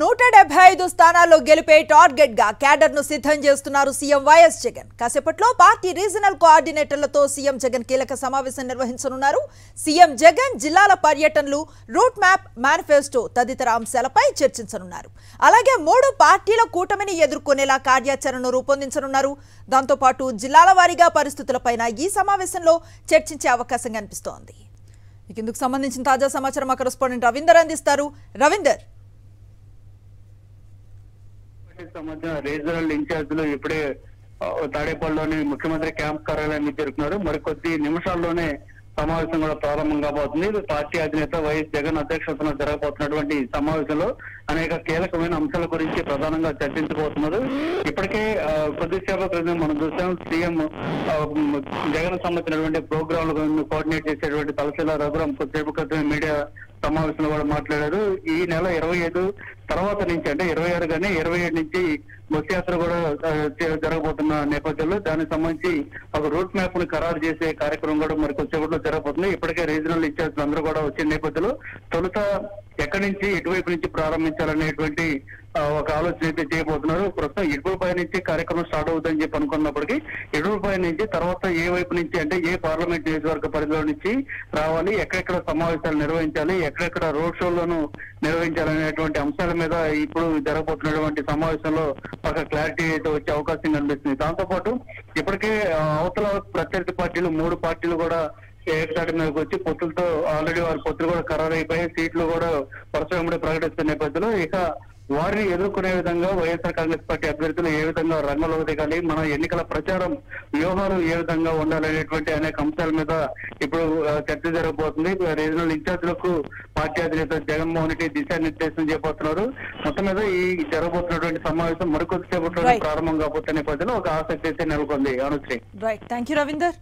175 స్థానాల్లో గెలిపే టార్గెట్ గా క్యాడర్ ను సిద్ధం చేస్తున్నారు సీఎం వైఎస్ జగన్. కాసేపట్లో పార్టీ రీజనల్ కోఆర్డినేటర్లతో సీఎం జగన్ కీలక సమావేశం నిర్వహించనున్నారు. సీఎం జగన్ జిల్లాల పర్యటనలు, రూట్ మ్యాప్, మేనిఫెస్టో తదితర అంశాలపై చర్చించనున్నారు. అలాగే 3 పార్టీల కూటమిని ఎదుర్కొనేలా కార్యాచరణను రూపొందించనున్నారు. దాంతో పాటు జిల్లాల వారీగా పరిస్థితులపైన ఈ సమావేశంలో చర్చించే అవకాశం కనిపిస్తోంది. ఇందుకు సంబంధించిన తాజా సమాచారం మా కరెస్పాండెంట్ రవీందర్ అందిస్తారు. రవీందర్, సంబంధించిన రీజనల్ ఇన్ఛార్జీలు ఇప్పుడే తాడేపల్లిలోని ముఖ్యమంత్రి క్యాంప్ కార్యాలయాన్ని చేరుకున్నారు. మరికొద్ది నిమిషాల్లోనే సమావేశం కూడా ప్రారంభం కాబోతుంది. పార్టీ అధినేత వైఎస్ జగన్ అధ్యక్షతన జరగబోతున్నటువంటి సమావేశంలో అనేక కీలకమైన అంశాల గురించి ప్రధానంగా చర్చించబోతున్నారు. ఇప్పటికే కొద్దిసేపు క్రితం మనం చూసాం, సీఎం జగన్ సంబంధించినటువంటి ప్రోగ్రాంలను కోఆర్డినేట్ చేసేటువంటి తలశీల రఘురాం కొద్దిసేపు క్రితం మీడియా సమావేశంలో కూడా మాట్లాడారు. ఈ నెల 25 తర్వాత నుంచి, అంటే 26 కానీ 27 నుంచి బస్ యాత్ర కూడా జరగబోతున్న నేపథ్యంలో దానికి సంబంధించి ఒక రూట్ మ్యాప్ ను ఖరారు చేసే కార్యక్రమం కూడా మరి కొద్దిసేపట్లో జరగబోతుంది. ఇప్పటికే రీజనల్ ఇన్ఛార్జ్ అందరూ కూడా వచ్చిన నేపథ్యంలో తొలుత ఎక్కడి నుంచి ఎటువైపు నుంచి ప్రారంభించాలనేటువంటి ఒక ఆలోచన అయితే చేయబోతున్నారు. ప్రస్తుతం ఇడుపులపై నుంచి కార్యక్రమం స్టార్ట్ అవుతుందని చెప్పి అనుకున్నప్పటికీ ఇడుపులపై నుంచి తర్వాత ఏ వైపు నుంచి, అంటే ఏ పార్లమెంట్ నియోజకవర్గ పరిధిలో నుంచి రావాలి, ఎక్కడెక్కడ సమావేశాలు నిర్వహించాలి, ఎక్కడెక్కడ రోడ్ షోలను నిర్వహించాలనేటువంటి అంశాల మీద ఇప్పుడు జరగబోతున్నటువంటి సమావేశంలో ఒక క్లారిటీ అయితే వచ్చే అవకాశం కనిపిస్తుంది. దాంతోపాటు ఇప్పటికే అవతల ప్రత్యర్థి పార్టీలు 3 పార్టీలు కూడా ఏకతాటి మీదకి వచ్చి పొత్తులతో ఆల్రెడీ వారి పొత్తులు కూడా ఖరారు అయిపోయి సీట్లు కూడా వరుసగా ప్రకటిస్తున్న నేపథ్యంలో ఇక వారిని ఎదుర్కొనే విధంగా వైఎస్ఆర్ కాంగ్రెస్ పార్టీ అభ్యర్థులు ఏ విధంగా రంగంలోకి దిగాలి, మన ఎన్నికల ప్రచారం వ్యూహాలు ఏ విధంగా ఉండాలనేటువంటి అనేక అంశాల మీద ఇప్పుడు చర్చ జరగబోతుంది. రీజనల్ ఇన్ఛార్జీలకు పార్టీ అధినేత జగన్మోహన్ రెడ్డి దిశానిర్దేశం చేయబోతున్నారు. మొత్తం మీద ఈ జరగబోతున్నటువంటి సమావేశం మరికొద్దిసేపట్లో ప్రారంభం కాబోతున్న నేపథ్యంలో ఒక ఆసక్తి అయితే నెలకొంది. Anusri, right, thank you Ravinder.